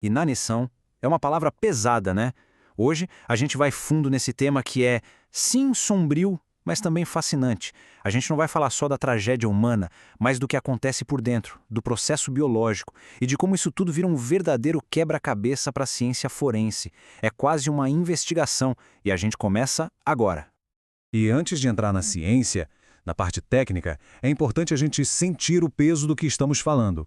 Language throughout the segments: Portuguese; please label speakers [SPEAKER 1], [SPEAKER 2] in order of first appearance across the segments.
[SPEAKER 1] Inanição é uma palavra pesada, né? Hoje a gente vai fundo nesse tema que é, sim, sombrio, mas também fascinante. A gente não vai falar só da tragédia humana, mas do que acontece por dentro, do processo biológico e de como isso tudo vira um verdadeiro quebra-cabeça para a ciência forense. É quase uma investigação e a gente começa agora.
[SPEAKER 2] E antes de entrar na ciência, na parte técnica, é importante a gente sentir o peso do que estamos falando.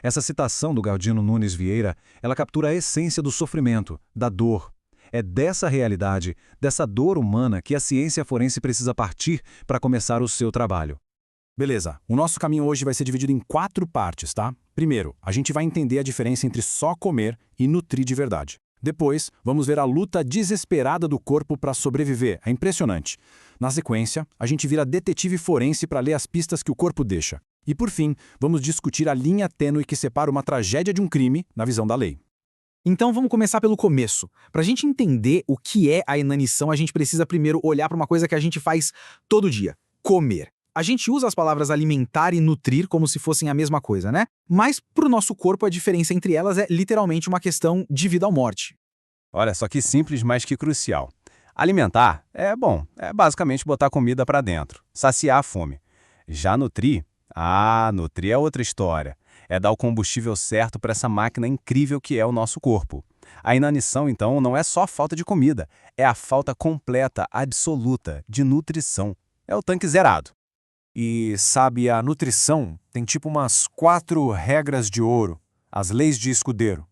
[SPEAKER 2] Essa citação do Galdino Nunes Vieira, ela captura a essência do sofrimento, da dor. É dessa realidade, dessa dor humana que a ciência forense precisa partir para começar o seu trabalho.
[SPEAKER 3] Beleza, o nosso caminho hoje vai ser dividido em 4 partes, tá? Primeiro, a gente vai entender a diferença entre só comer e nutrir de verdade. Depois, vamos ver a luta desesperada do corpo para sobreviver. É impressionante. Na sequência, a gente vira detetive forense para ler as pistas que o corpo deixa. E por fim, vamos discutir a linha tênue que separa uma tragédia de um crime na visão da lei.
[SPEAKER 4] Então vamos começar pelo começo. Para a gente entender o que é a inanição, a gente precisa primeiro olhar para uma coisa que a gente faz todo dia: comer. A gente usa as palavras alimentar e nutrir como se fossem a mesma coisa, né? Mas para o nosso corpo a diferença entre elas é literalmente uma questão de vida ou morte.
[SPEAKER 5] Olha só que simples, mas que crucial. Alimentar é basicamente botar comida para dentro, saciar a fome. Já nutrir? Nutrir é outra história. É dar o combustível certo para essa máquina incrível que é o nosso corpo. A inanição, então, não é só a falta de comida, é a falta completa, absoluta, de nutrição. É o tanque zerado.
[SPEAKER 3] E, sabe, a nutrição tem tipo umas 4 regras de ouro, as leis de escudeiro.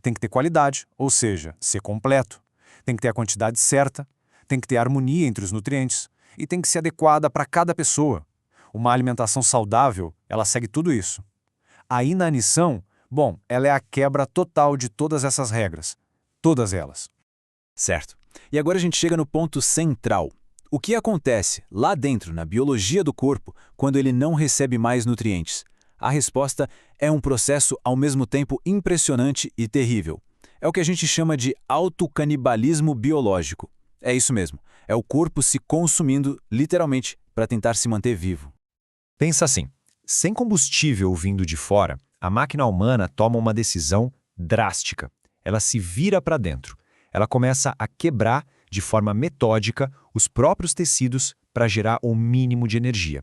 [SPEAKER 3] Tem que ter qualidade, ou seja, ser completo. Tem que ter a quantidade certa, tem que ter harmonia entre os nutrientes e tem que ser adequada para cada pessoa. Uma alimentação saudável, ela segue tudo isso. A inanição, ela é a quebra total de todas essas regras. Todas elas.
[SPEAKER 6] Certo. E agora a gente chega no ponto central. O que acontece lá dentro, na biologia do corpo, quando ele não recebe mais nutrientes? A resposta é um processo ao mesmo tempo impressionante e terrível. É o que a gente chama de autocanibalismo biológico. É isso mesmo. É o corpo se consumindo, literalmente, para tentar se manter vivo.
[SPEAKER 7] Pensa assim, sem combustível vindo de fora, a máquina humana toma uma decisão drástica. Ela se vira para dentro. Ela começa a quebrar, de forma metódica, os próprios tecidos para gerar o mínimo de energia.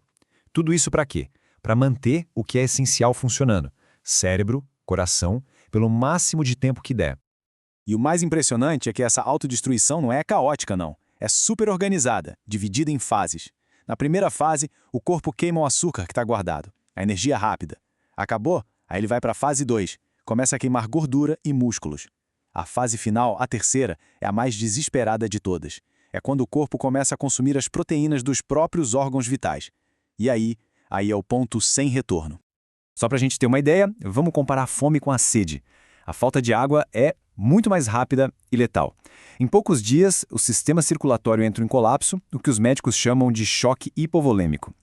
[SPEAKER 7] Tudo isso para quê? Para manter o que é essencial funcionando. Cérebro, coração, pelo máximo de tempo que der.
[SPEAKER 3] E o mais impressionante é que essa autodestruição não é caótica, não. É super organizada, dividida em fases. Na primeira fase, o corpo queima o açúcar que está guardado. A energia rápida. Acabou? Aí ele vai para a fase 2. Começa a queimar gordura e músculos. A fase final, a terceira, é a mais desesperada de todas. É quando o corpo começa a consumir as proteínas dos próprios órgãos vitais. E aí é o ponto sem retorno.
[SPEAKER 6] Só para a gente ter uma ideia, vamos comparar a fome com a sede. A falta de água é muito mais rápida e letal. Em poucos dias, o sistema circulatório entra em colapso, o que os médicos chamam de choque hipovolêmico.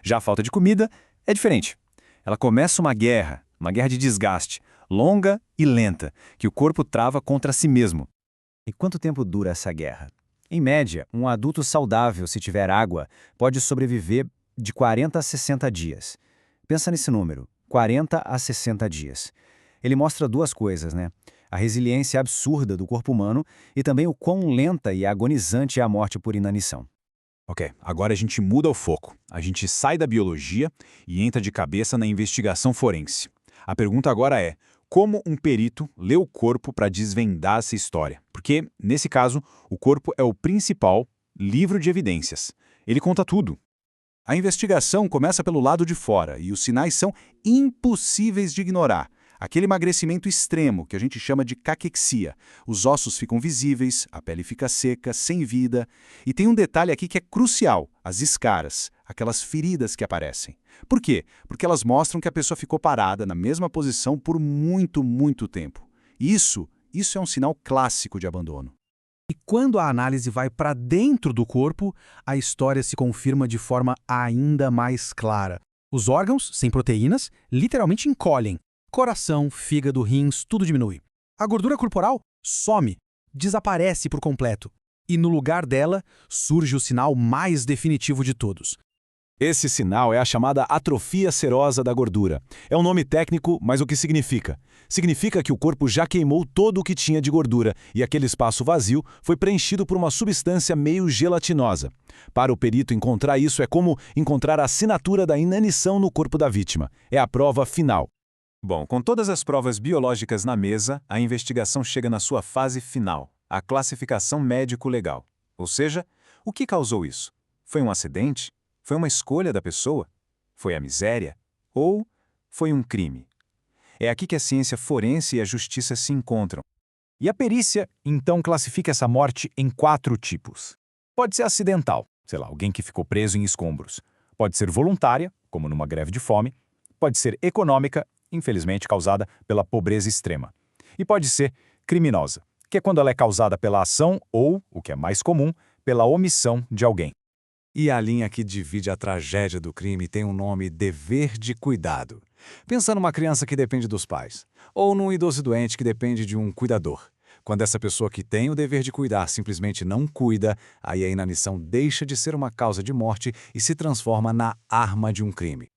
[SPEAKER 6] Já a falta de comida é diferente. Ela começa uma guerra de desgaste, longa e lenta, que o corpo trava contra si mesmo.
[SPEAKER 1] E quanto tempo dura essa guerra? Em média, um adulto saudável, se tiver água, pode sobreviver de 40 a 60 dias. Pensa nesse número, 40 a 60 dias. Ele mostra duas coisas, né? A resiliência absurda do corpo humano e também o quão lenta e agonizante é a morte por inanição.
[SPEAKER 2] Ok, agora a gente muda o foco. A gente sai da biologia e entra de cabeça na investigação forense. A pergunta agora é, como um perito lê o corpo para desvendar essa história? Porque, nesse caso, o corpo é o principal livro de evidências. Ele conta tudo. A investigação começa pelo lado de fora e os sinais são impossíveis de ignorar. Aquele emagrecimento extremo, que a gente chama de caquexia. Os ossos ficam visíveis, a pele fica seca, sem vida. E tem um detalhe aqui que é crucial, as escaras, aquelas feridas que aparecem. Por quê? Porque elas mostram que a pessoa ficou parada na mesma posição por muito, muito tempo. Isso é um sinal clássico de abandono.
[SPEAKER 4] E quando a análise vai para dentro do corpo, a história se confirma de forma ainda mais clara. Os órgãos, sem proteínas, literalmente encolhem. Coração, fígado, rins, tudo diminui. A gordura corporal some, desaparece por completo. E no lugar dela, surge o sinal mais definitivo de todos.
[SPEAKER 3] Esse sinal é a chamada atrofia serosa da gordura. É um nome técnico, mas o que significa?
[SPEAKER 2] Significa que o corpo já queimou todo o que tinha de gordura e aquele espaço vazio foi preenchido por uma substância meio gelatinosa. Para o perito, encontrar isso é como encontrar a assinatura da inanição no corpo da vítima. É a prova final. Bom, com todas as provas biológicas na mesa, a investigação chega na sua fase final, a classificação médico-legal. Ou seja, o que causou isso? Foi um acidente? Foi uma escolha da pessoa? Foi a miséria? Ou foi um crime? É aqui que a ciência forense e a justiça se encontram.
[SPEAKER 3] E a perícia, então, classifica essa morte em 4 tipos. Pode ser acidental, sei lá, alguém que ficou preso em escombros. Pode ser voluntária, como numa greve de fome. Pode ser econômica, infelizmente causada pela pobreza extrema. E pode ser criminosa, que é quando ela é causada pela ação ou, o que é mais comum, pela omissão de alguém.
[SPEAKER 2] E a linha que divide a tragédia do crime tem um nome: dever de cuidado. Pensa numa criança que depende dos pais, ou num idoso doente que depende de um cuidador. Quando essa pessoa que tem o dever de cuidar simplesmente não cuida, aí a inanição deixa de ser uma causa de morte e se transforma na arma de um crime.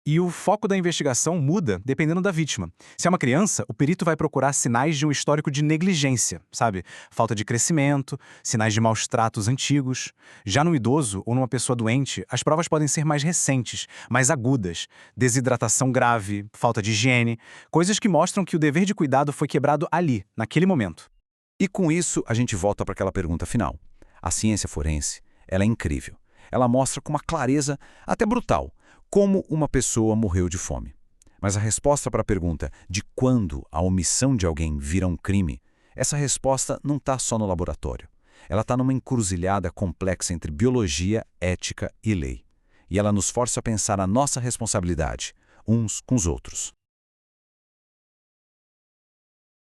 [SPEAKER 3] E o foco da investigação muda dependendo da vítima. Se é uma criança, o perito vai procurar sinais de um histórico de negligência, sabe? Falta de crescimento, sinais de maus tratos antigos. Já no idoso ou numa pessoa doente, as provas podem ser mais recentes, mais agudas. Desidratação grave, falta de higiene, coisas que mostram que o dever de cuidado foi quebrado ali, naquele momento.
[SPEAKER 1] E com isso, a gente volta para aquela pergunta final. A ciência forense, ela é incrível. Ela mostra com uma clareza até brutal como uma pessoa morreu de fome. Mas a resposta para a pergunta de quando a omissão de alguém vira um crime, essa resposta não está só no laboratório. Ela está numa encruzilhada complexa entre biologia, ética e lei. E ela nos força a pensar a nossa responsabilidade, uns com os outros.